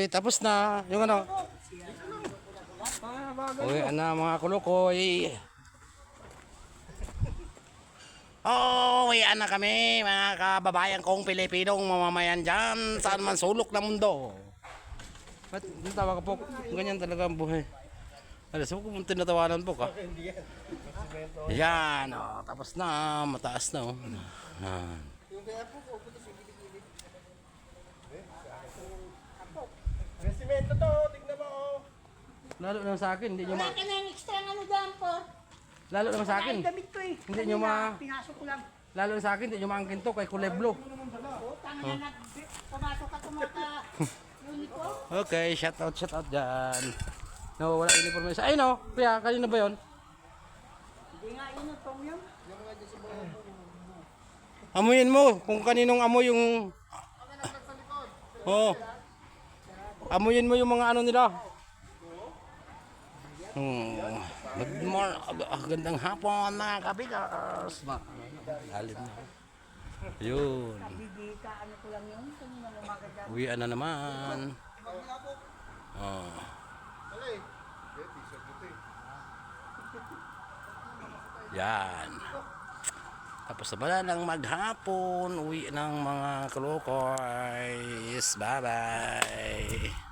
tapos na yung ano. Uwi na mga kulukoy. Oh, uwi na kami mga kababayan kong Pilipinong mamamayan dyan saan man sulok ng mundo. Ba't tawa ka po? Ganyan talaga ang buhay. Alas mo kung tinatawanan po ka. Yan, oh, tapos na, mataas na. Oh. Semento to, tignan mo. Lalo naman sa akin, hindi nyo Wala ka na yung extra ano dyan po. Lalo naman sa akin. Ay, gamit ko eh. Hindi nyo Pinasok ko lang. Lalo sa akin, hindi nyo maangkin to kay kulay blue. Oh, tanga na pumasok ka tumaka. Uniform. Okay, shout out dyan. No, wala uniform isa. Ay no, kuya, kanina ba yun? Hindi nga uniform yun. Amuyin mo kung kaninong amoy yung... Oh. Amuyin mo yung mga ano nila. Good morning. Gandang hapon mga kabigas. Lalim na. Yun. Bibika, ano ko lang yun. Kanina umaga dyan. Uwian na naman. Oh. Yan. Tapos na pala ng maghapon, uwi ng mga kulukoys. Bye-bye.